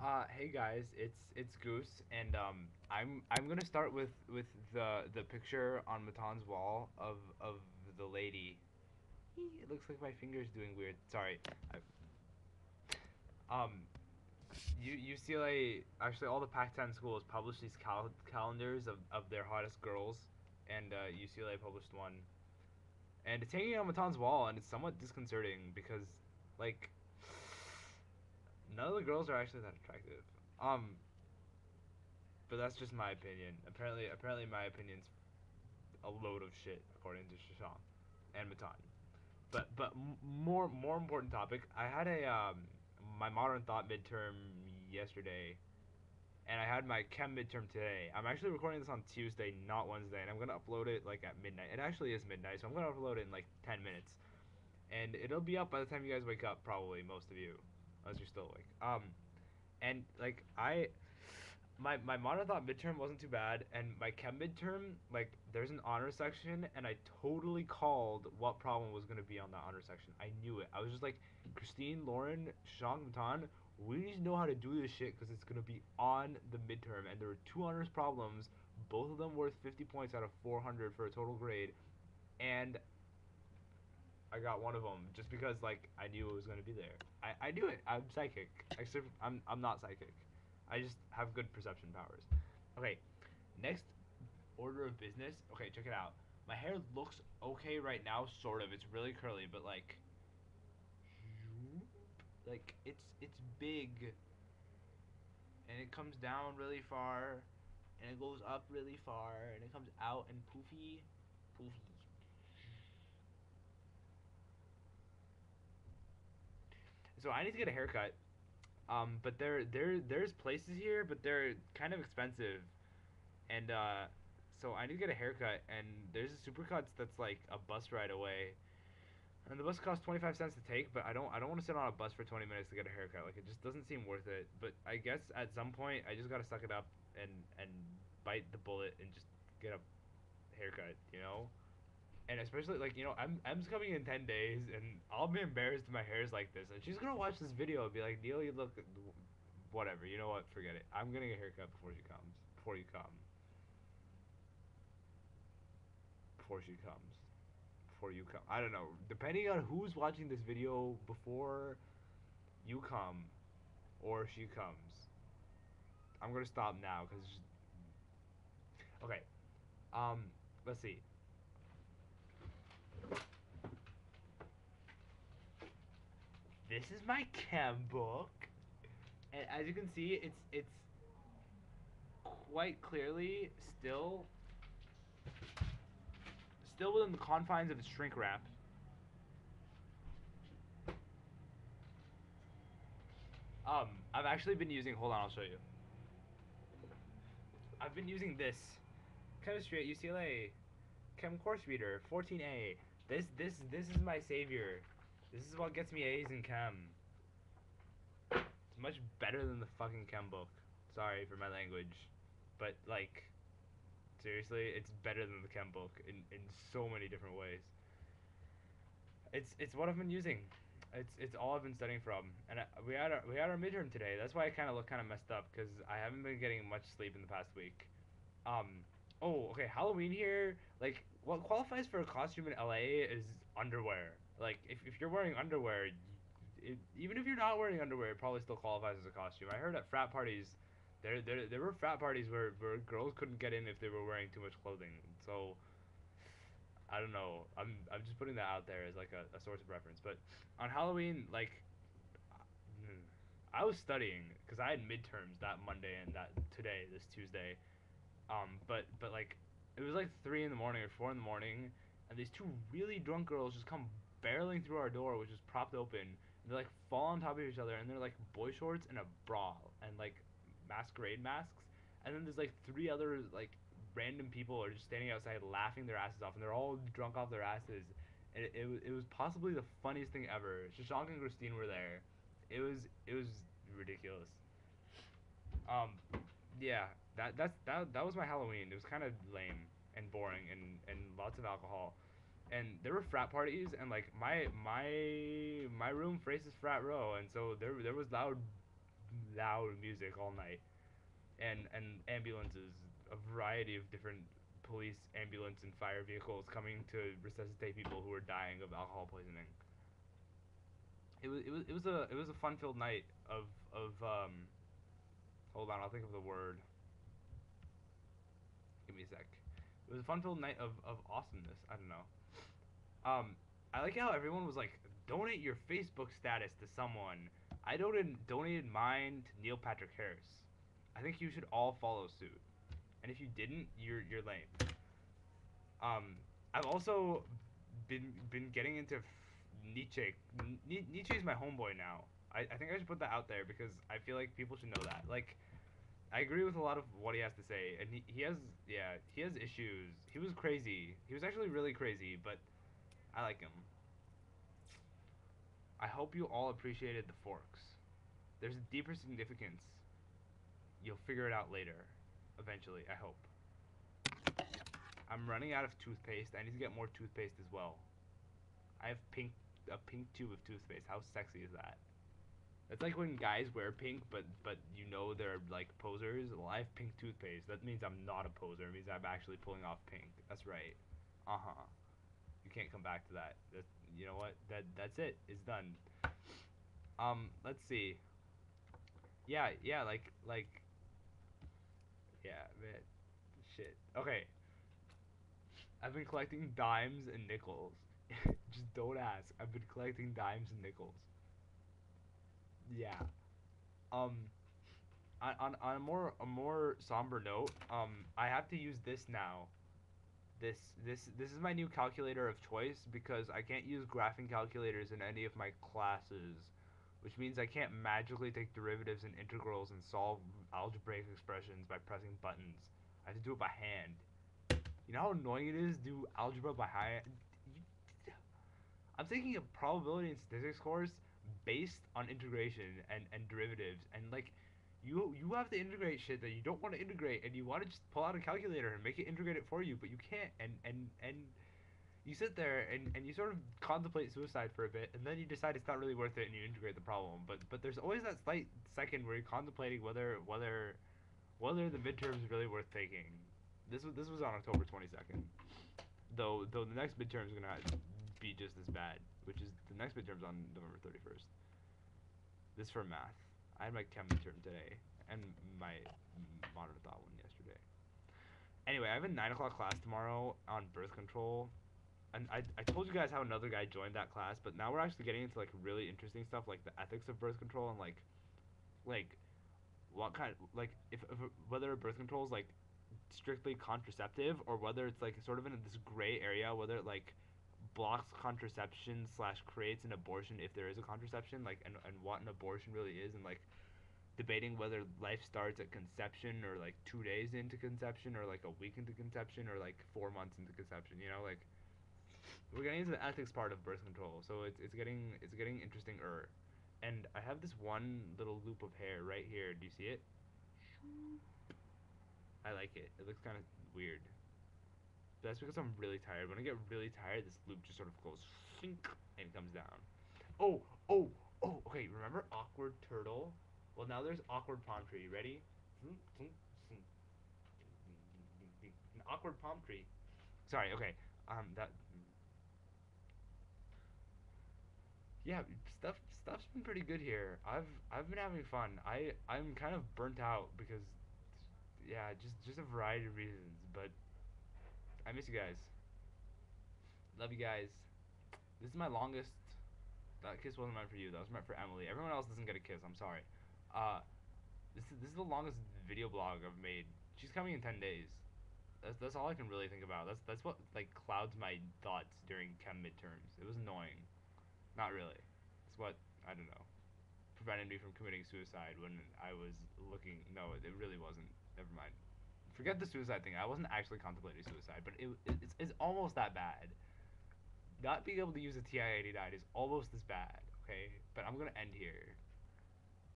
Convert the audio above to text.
Hey guys, it's Goose, and I'm gonna start with the picture on Matan's wall of the lady. It looks like my finger's doing weird. Sorry. Um, UCLA, actually all the Pac-10 schools publish these calendars of their hottest girls, and UCLA published one, and it's hanging on Matan's wall, and it's somewhat disconcerting because, like, none of the girls are actually that attractive. Um, but that's just my opinion. Apparently my opinion's a load of shit according to Shashank and Matan. But more important topic. I had a my modern thought midterm yesterday, and I had my chem midterm today. I'm actually recording this on Tuesday, not Wednesday, and I'm gonna upload it like at midnight. It actually is midnight, so I'm gonna upload it in like 10 minutes, and it'll be up by the time you guys wake up, probably most of you, unless you're still awake. And like my modern thought midterm wasn't too bad, and my chem midterm, like, there's an honor section, and I totally called what problem was gonna be on that honor section. I knew it. I was just like, Christine, Lauren, Shang, Matan, we need to know how to do this shit because it's gonna be on the midterm, and there were two honors problems, both of them worth 50 points out of 400 for a total grade, and I got one of them just because like I knew it was gonna be there. I knew it. I'm psychic. Except I'm not psychic. I just have good perception powers. Okay, next order of business. Okay, check it out. My hair looks okay right now, sort of. It's really curly, but like it's big, and it comes down really far, and it goes up really far, and it comes out and poofy, poofy. So I need to get a haircut. But there's places here, but they're kind of expensive, and so I need to get a haircut. And there's a Supercuts that's like a bus ride away, and the bus costs 25 cents to take. But I don't want to sit on a bus for 20 minutes to get a haircut. Like, it just doesn't seem worth it. But I guess at some point I just gotta suck it up and bite the bullet and just get a haircut, you know. And especially, like, M's coming in 10 days, and I'll be embarrassed if my hair's like this, and she's gonna watch this video and be like, Neil, you look whatever. You know what? Forget it. I'm getting a haircut before she comes. Before you come. Before she comes. Before you come. I don't know. Depending on who's watching this video before you come or she comes, I'm gonna stop now because. Okay. Um. Let's see. This is my chem book, and as you can see, it's quite clearly still within the confines of its shrink wrap. I've actually been using. Hold on, I'll show you. I've been using this chemistry at UCLA, Chem Course Reader 14A. This is my savior. This is what gets me A's in chem. It's much better than the fucking chem book. Sorry for my language, but like, seriously, it's better than the chem book in so many different ways. It's what I've been using. It's all I've been studying from. And we had our midterm today. That's why I kind of look kind of messed up because I haven't been getting much sleep in the past week. Um, oh, okay, Halloween here. Like, what qualifies for a costume in LA is underwear. Like, if you're wearing underwear, even if you're not wearing underwear, it probably still qualifies as a costume. I heard at frat parties, there were frat parties where girls couldn't get in if they were wearing too much clothing. So I don't know. I'm just putting that out there as like a source of reference. But on Halloween, like, I was studying because I had midterms that Monday and that today, this Tuesday. But like, it was like 3 in the morning or 4 in the morning, and these two really drunk girls just come barreling through our door, which is propped open. And they like fall on top of each other, and they're like boy shorts and a bra and like masquerade masks. And then there's like three other like random people are just standing outside laughing their asses off, and they're all drunk off their asses. And it was possibly the funniest thing ever. Shashank and Christine were there. It was ridiculous. Um, yeah, that was my Halloween. It was kind of lame and boring and lots of alcohol. And there were frat parties, and like my room faces frat row, and so there was loud loud music all night, and ambulances, a variety of different police, ambulance, and fire vehicles coming to resuscitate people who were dying of alcohol poisoning. It was a fun filled night of. Hold on, I'll think of the word. Give me a sec. It was a fun filled night of awesomeness. I don't know. I like how everyone was like, donate your Facebook status to someone. I donated mine to Neil Patrick Harris. I think you should all follow suit. And if you didn't, you're lame. I've also been getting into Nietzsche. Nietzsche is my homeboy now. I think I should put that out there because I feel like people should know that. Like, I agree with a lot of what he has to say, and he has, yeah, he has issues. He was crazy. He was actually really crazy, but I like him. I hope you all appreciated the forks. There's a deeper significance. You'll figure it out later, eventually. I hope. I'm running out of toothpaste. I need to get more toothpaste as well. I have a pink tube of toothpaste. How sexy is that? It's like when guys wear pink, but you know they're like posers. Well, I have pink toothpaste. That means I'm not a poser. It means I'm actually pulling off pink. That's right. Uh huh. You can't come back to that. You know what? That's it. It's done. Let's see. Yeah, like yeah, man. Shit. Okay. I've been collecting dimes and nickels. Just don't ask. I've been collecting dimes and nickels. Yeah. Um on a more somber note, I have to use this now. This is my new calculator of choice because I can't use graphing calculators in any of my classes, which means I can't magically take derivatives and integrals and solve algebraic expressions by pressing buttons. I have to do it by hand. You know how annoying it is to do algebra by hand? I'm taking a probability and statistics course based on integration and derivatives, and like you have to integrate shit that you don't want to integrate, and you want to just pull out a calculator and make it integrate it for you, but you can't, and you sit there and you sort of contemplate suicide for a bit, and then you decide it's not really worth it, and you integrate the problem. But there's always that slight second where you're contemplating whether the midterm is really worth taking. This was on October 22nd. Though the next midterm is gonna be just as bad, which is the next midterm's on November 31st. This for math. I had my chem midterm today and my modern thought one yesterday. Anyway, I have a 9 o'clock class tomorrow on birth control, and I told you guys how another guy joined that class, but now we're actually getting into like really interesting stuff like the ethics of birth control and like what kind like if whether birth control is like strictly contraceptive or whether it's like sort of in this gray area whether it like blocks contraception slash creates an abortion if there is a contraception like and what an abortion really is and like debating whether life starts at conception or like 2 days into conception or like a week into conception or like 4 months into conception, you know, like we're getting into the ethics part of birth control, so it's getting interesting. And I have this one little loop of hair right here. Do you see it? I like it. It looks kind of weird. But that's because I'm really tired. When I get really tired, this loop just sort of goes sink and comes down. Oh, oh, oh. Okay, remember awkward turtle? Well, now there's awkward palm tree. Ready? An awkward palm tree. Sorry. Okay. That. Yeah, stuff's been pretty good here. I've been having fun. I'm kind of burnt out because yeah, just a variety of reasons, but I miss you guys. Love you guys. This is my longest. That kiss wasn't meant for you. That was meant for Emily. Everyone else doesn't get a kiss. I'm sorry. Uh, this is the longest video blog I've made. She's coming in 10 days. That's all I can really think about. That's what like clouds my thoughts during chem midterms. It was annoying. Not really. It's what I don't know prevented me from committing suicide when I was looking. No, it really wasn't. Never mind. Forget the suicide thing. I wasn't actually contemplating suicide, but it's almost that bad. Not being able to use a TI-89 is almost as bad. Okay, but I'm gonna end here.